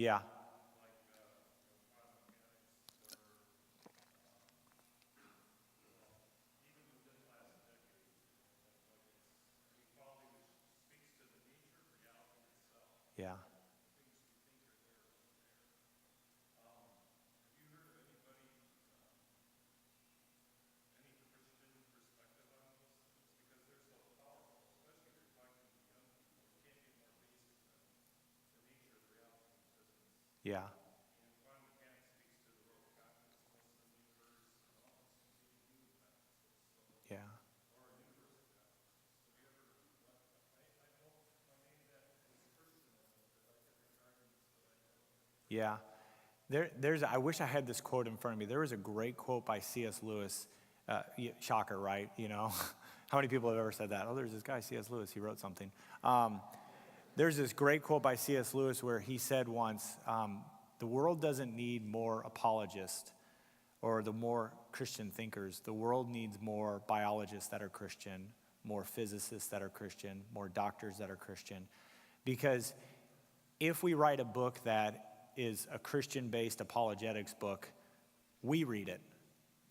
Yeah. Yeah. Yeah. Yeah. Yeah. I wish I had this quote in front of me. There was a great quote by C.S. Lewis. Shocker, right? You know, how many people have ever said that? Oh, there's this guy, C.S. Lewis. He wrote something. There's this great quote by C.S. Lewis where he said once, the world doesn't need more apologists or the more Christian thinkers. The world needs more biologists that are Christian, more physicists that are Christian, more doctors that are Christian. Because if we write a book that is a Christian-based apologetics book, we read it.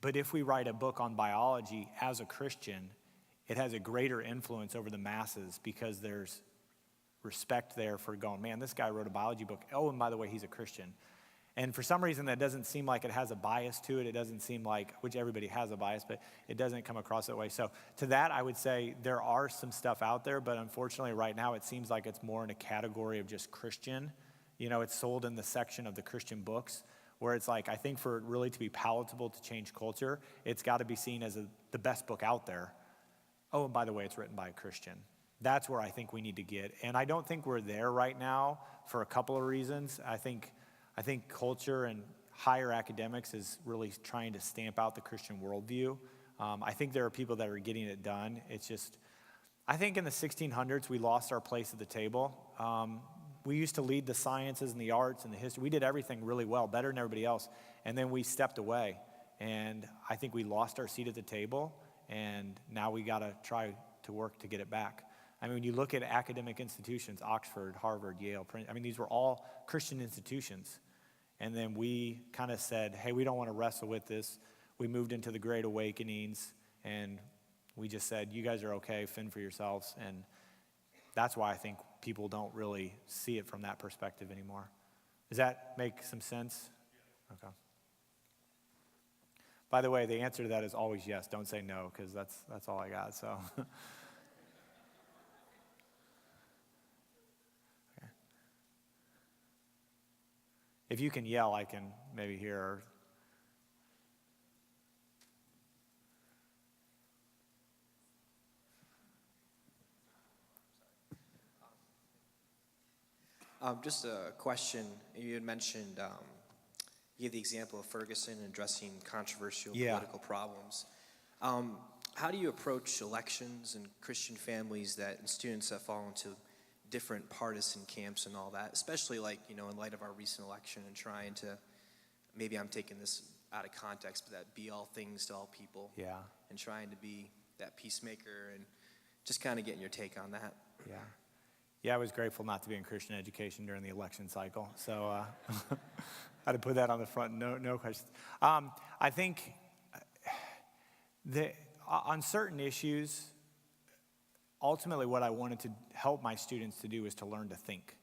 But if we write a book on biology as a Christian, it has a greater influence over the masses because there's respect there for going, man, this guy wrote a biology book. Oh, and by the way, he's a Christian. And for some reason, that doesn't seem like it has a bias to it. It doesn't seem like, which everybody has a bias, but it doesn't come across that way. So to that, I would say there are some stuff out there, but unfortunately right now it seems like it's more in a category of just Christian. You know, it's sold in the section of the Christian books where it's like, I think for it really to be palatable to change culture, it's got to be seen as the best book out there. Oh, and by the way, it's written by a Christian. That's where I think we need to get. And I don't think we're there right now for a couple of reasons. I think culture and higher academics is really trying to stamp out the Christian worldview. I think there are people that are getting it done. It's just, I think in the 1600s, we lost our place at the table. We used to lead the sciences and the arts and the history. We did everything really well, better than everybody else. And then we stepped away. And I think we lost our seat at the table. And now we got to try to work to get it back. I mean, when you look at academic institutions, Oxford, Harvard, Yale, Princeton, I mean, these were all Christian institutions. And then we kind of said, hey, we don't want to wrestle with this. We moved into the Great Awakenings, and we just said, you guys are okay, fend for yourselves. And that's why I think people don't really see it from that perspective anymore. Does that make some sense? Okay. By the way, the answer to that is always yes. Don't say no, because that's all I got. So. If you can yell, I can maybe hear. Just a question. You had mentioned, you gave the example of Ferguson addressing controversial political problems. How do you approach elections and Christian families and students that fall into different partisan camps and all that, especially in light of our recent election and trying to, maybe I'm taking this out of context, but that be all things to all people. Yeah. And trying to be that peacemaker and just kind of getting your take on that. Yeah. Yeah, I was grateful not to be in Christian education during the election cycle. So I had to put that on the front, no questions. I think on certain issues, ultimately what I wanted to help my students to do is to learn to think.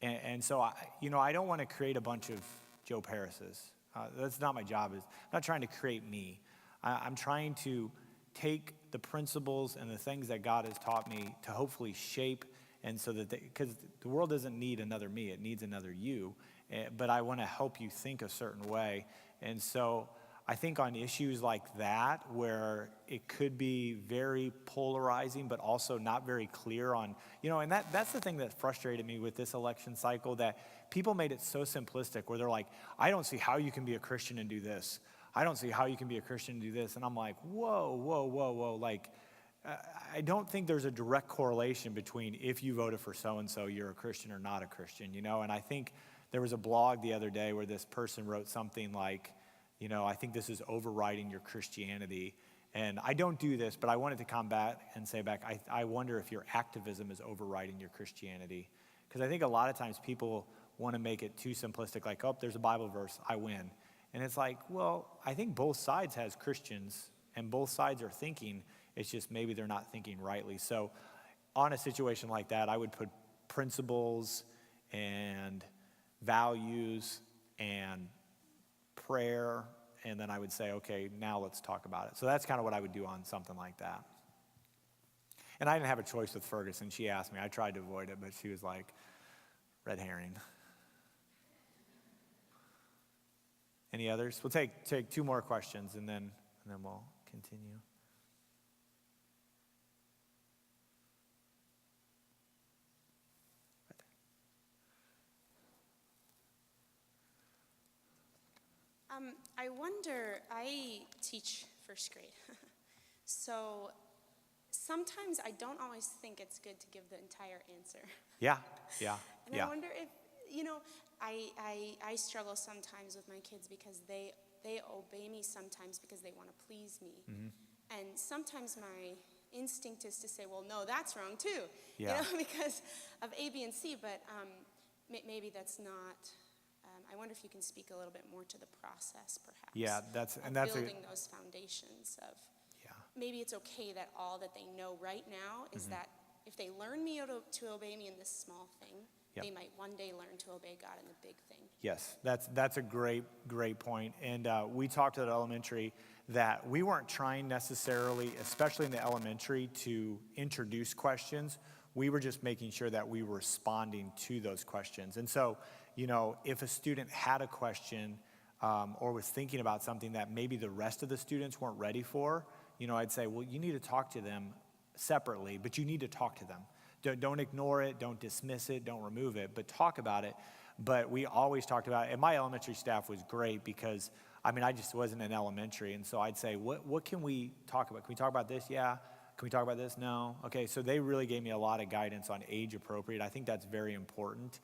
And so, I don't want to create a bunch of Joe Paris's. That's not my job. I'm not trying to create me. I'm trying to take the principles and the things that God has taught me to hopefully shape, and so that because the world doesn't need another me, it needs another you. But I want to help you think a certain way. And so I think on issues like that, where it could be very polarizing, but also not very clear on, and that's the thing that frustrated me with this election cycle, that people made it so simplistic where they're like, I don't see how you can be a Christian and do this. I don't see how you can be a Christian and do this. And I'm like, whoa. Like, I don't think there's a direct correlation between if you voted for so-and-so, you're a Christian or not a Christian, And I think there was a blog the other day where this person wrote something like, I think this is overriding your Christianity. And I don't do this, but I wanted to combat and say back, I wonder if your activism is overriding your Christianity. Because I think a lot of times people want to make it too simplistic, like, oh, there's a Bible verse, I win. And it's like, well, I think both sides has Christians, and both sides are thinking. It's just maybe they're not thinking rightly. So on a situation like that, I would put principles and values and prayer, and then I would say, okay, now let's talk about it. So that's kind of what I would do on something like that. And I didn't have a choice with Ferguson. She asked me. I tried to avoid it, but she was like, red herring. Any others? We'll take two more questions, and then we'll continue. I wonder, I teach first grade, so sometimes I don't always think it's good to give the entire answer. Yeah. And I wonder if, I struggle sometimes with my kids because they obey me sometimes because they want to please me. Mm-hmm. And sometimes my instinct is to say, well, no, that's wrong too, because of A, B, and C, but maybe that's not. I wonder if you can speak a little bit more to the process, perhaps. Yeah, that's building those foundations of. Yeah. Maybe it's okay that all that they know right now is that if they learn me to obey me in this small thing, they might one day learn to obey God in the big thing. Yes, that's a great point. And we talked at elementary that we weren't trying necessarily, especially in the elementary, to introduce questions. We were just making sure that we were responding to those questions. And so, if a student had a question or was thinking about something that maybe the rest of the students weren't ready for, I'd say, well, you need to talk to them separately, but you need to talk to them. Don't ignore it, don't dismiss it, don't remove it, but talk about it. But we always talked about it, and my elementary staff was great because, I just wasn't in elementary, and so I'd say, what can we talk about? Can we talk about this? Yeah. Can we talk about this? No. Okay, so they really gave me a lot of guidance on age appropriate. I think that's very important.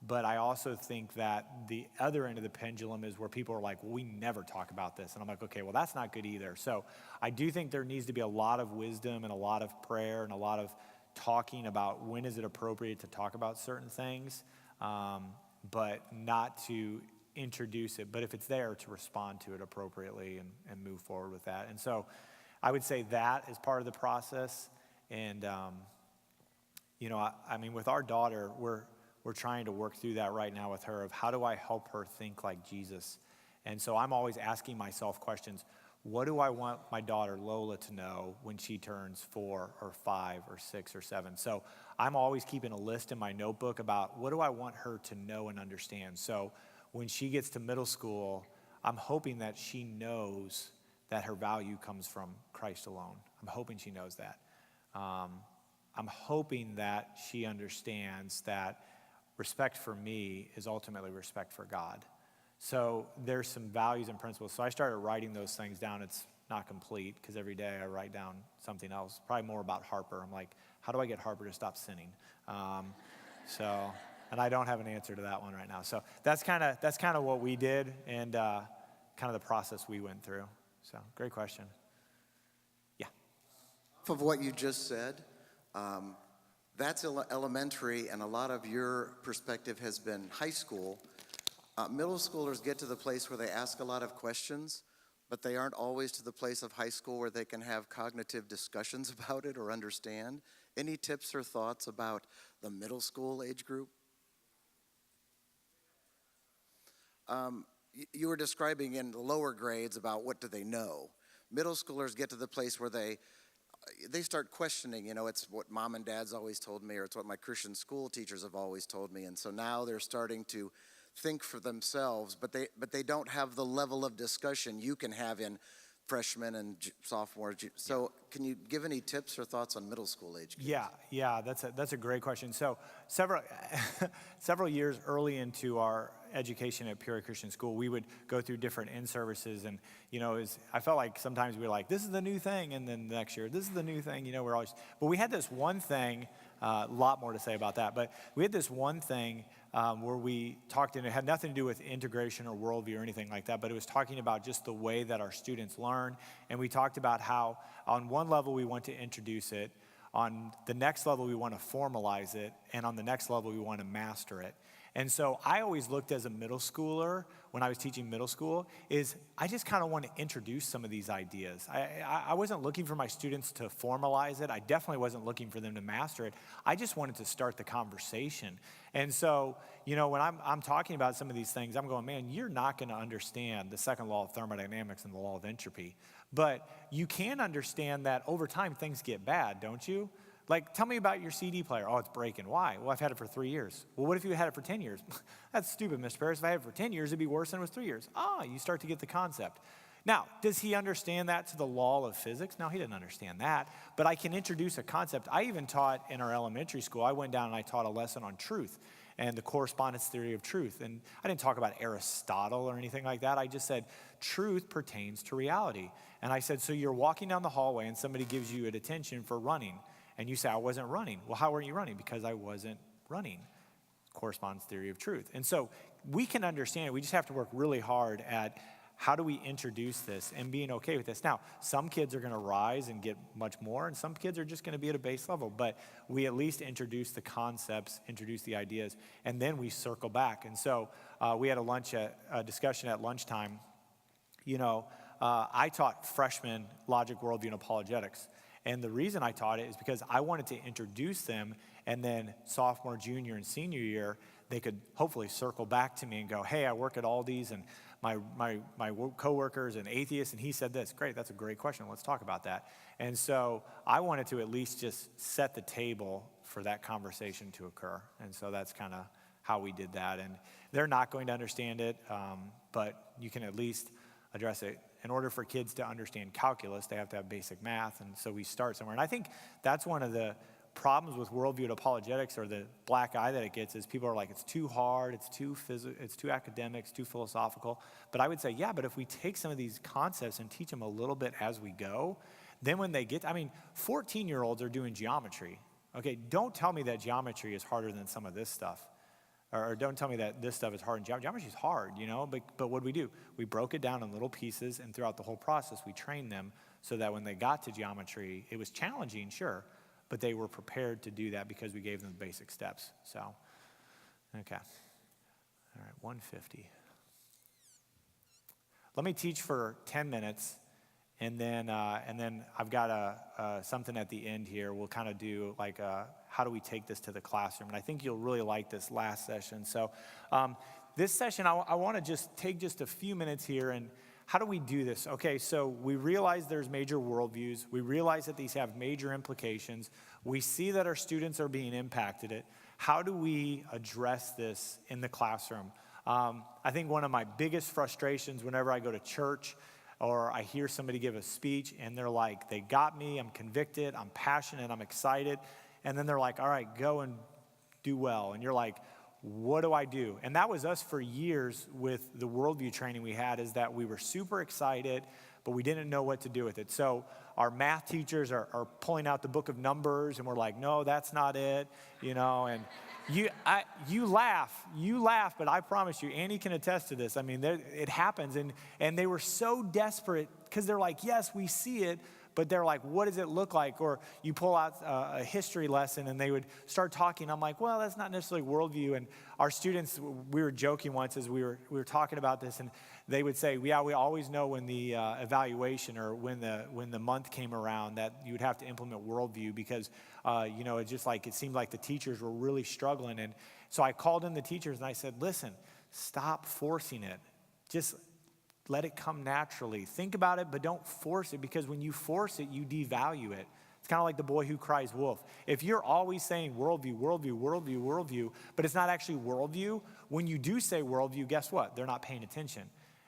But I also think that the other end of the pendulum is where people are like, well, we never talk about this. And I'm like, okay, well, that's not good either. So I do think there needs to be a lot of wisdom and a lot of prayer and a lot of talking about when is it appropriate to talk about certain things, but not to introduce it. But if it's there, to respond to it appropriately and move forward with that. And so I would say that is part of the process. And, with our daughter, we're trying to work through that right now with her of how do I help her think like Jesus? And so I'm always asking myself questions. What do I want my daughter Lola to know when she turns 4 or 5 or 6 or 7? So I'm always keeping a list in my notebook about what do I want her to know and understand. So when she gets to middle school, I'm hoping that she knows that her value comes from Christ alone. I'm hoping she knows that. I'm hoping that she understands that respect for me is ultimately respect for God. So there's some values and principles. So I started writing those things down. It's not complete because every day I write down something else, probably more about Harper. I'm like, how do I get Harper to stop sinning? And I don't have an answer to that one right now. So that's kind of what we did and kind of the process we went through. So great question. Yeah. Of what you just said, that's elementary, and a lot of your perspective has been high school. Middle schoolers get to the place where they ask a lot of questions, but they aren't always to the place of high school where they can have cognitive discussions about it or understand. Any tips or thoughts about the middle school age group? You were describing in the lower grades about what do they know. Middle schoolers get to the place where they start questioning, it's what mom and dad's always told me, or it's what my Christian school teachers have always told me. And so now they're starting to think for themselves, but they don't have the level of discussion you can have in freshmen and sophomores. So can you give any tips or thoughts on middle school age kids? Yeah, that's a great question. So several years early into our education at Peoria Christian School, we would go through different in-services, and I felt like sometimes we were like, this is the new thing, and then the next year, this is the new thing, but we had this one thing, a lot more to say about that, but we had this one thing where we talked, and it had nothing to do with integration or worldview or anything like that, but it was talking about just the way that our students learn, and we talked about how on one level we want to introduce it, on the next level we want to formalize it, and on the next level we want to master it. And so I always looked as a middle schooler when I was teaching middle school is I just kind of want to introduce some of these ideas. I wasn't looking for my students to formalize it. I definitely wasn't looking for them to master it. I just wanted to start the conversation. And so, when I'm talking about some of these things, I'm going, man, you're not going to understand the second law of thermodynamics and the law of entropy. But you can understand that over time things get bad, don't you? Like, tell me about your CD player. Oh, it's breaking. Why? Well, I've had it for 3 years. Well, what if you had it for 10 years? That's stupid, Mr. Paris. If I had it for 10 years, it'd be worse than it was 3 years. You start to get the concept. Now, does he understand that to the law of physics? No, he didn't understand that. But I can introduce a concept. I even taught in our elementary school, I went down and I taught a lesson on truth and the correspondence theory of truth. And I didn't talk about Aristotle or anything like that. I just said, truth pertains to reality. And I said, so you're walking down the hallway and somebody gives you a detention for running. And you say, I wasn't running. Well, how weren't you running? Because I wasn't running. Correspondence theory of truth. And so we can understand it. We just have to work really hard at how do we introduce this and being okay with this. Now, some kids are going to rise and get much more, and some kids are just going to be at a base level. But we at least introduce the concepts, introduce the ideas, and then we circle back. And so we had a discussion at lunchtime. I taught freshmen logic, worldview, and apologetics. And the reason I taught it is because I wanted to introduce them, and then sophomore, junior, and senior year, they could hopefully circle back to me and go, hey, I work at Aldi's, and my coworker is an atheist, and he said this. Great, that's a great question. Let's talk about that. And so I wanted to at least just set the table for that conversation to occur. And so that's kind of how we did that. And they're not going to understand it, but you can at least address it. In order for kids to understand calculus, they have to have basic math, and so we start somewhere. And I think that's one of the problems with worldview and apologetics, or the black eye that it gets, is people are like, it's too hard, it's too academic, it's too philosophical. But I would say, yeah, but if we take some of these concepts and teach them a little bit as we go, then when they get, 14-year-olds are doing geometry. Okay, don't tell me that geometry is harder than some of this stuff. Or don't tell me that this stuff is hard. Geometry is hard, but what do? We broke it down in little pieces, and throughout the whole process, we trained them so that when they got to geometry, it was challenging, sure, but they were prepared to do that because we gave them the basic steps. So, okay. All right, 150. Let me teach for 10 minutes, and then I've got something at the end here. We'll kind of do like how do we take this to the classroom? And I think you'll really like this last session. So this session, I want to just take just a few minutes here. And how do we do this? Okay, so we realize there's major worldviews. We realize that these have major implications. We see that our students are being impacted. How do we address this in the classroom? I think one of my biggest frustrations whenever I go to church or I hear somebody give a speech and they're like, they got me, I'm convicted, I'm passionate, I'm excited. And then they're like, all right, go and do well. And you're like, what do I do? And that was us for years with the worldview training we had, is that we were super excited, but we didn't know what to do with it. So our math teachers are pulling out the book of Numbers, and we're like, no, that's not it, and you laugh, but I promise you, Annie can attest to this. It happens, and they were so desperate because they're like, yes, we see it, but they're like, what does it look like? Or you pull out a history lesson and they would start talking. I'm like, well, that's not necessarily worldview. And our students, we were joking once as we were talking about this, and they would say, yeah, we always know when the evaluation or when the month came around that you would have to implement worldview because, it seemed like the teachers were really struggling. And so I called in the teachers and I said, listen, stop forcing it. Just let it come naturally. Think about it, but don't force it, because when you force it, you devalue it. It's kind of like the boy who cries wolf. If you're always saying worldview, worldview, worldview, worldview, but it's not actually worldview, when you do say worldview, guess what? They're not paying attention.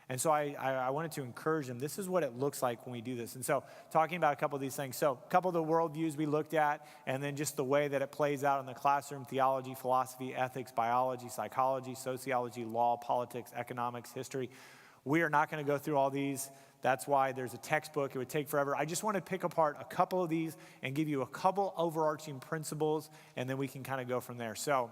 And so I wanted to encourage them. This is what it looks like when we do this. And so talking about a couple of these things. So a couple of the worldviews we looked at, and then just the way that it plays out in the classroom: theology, philosophy, ethics, biology, psychology, sociology, law, politics, economics, history. We are not going to go through all these. That's why there's a textbook. It would take forever. I just want to pick apart a couple of these and give you a couple overarching principles, and then we can kind of go from there. So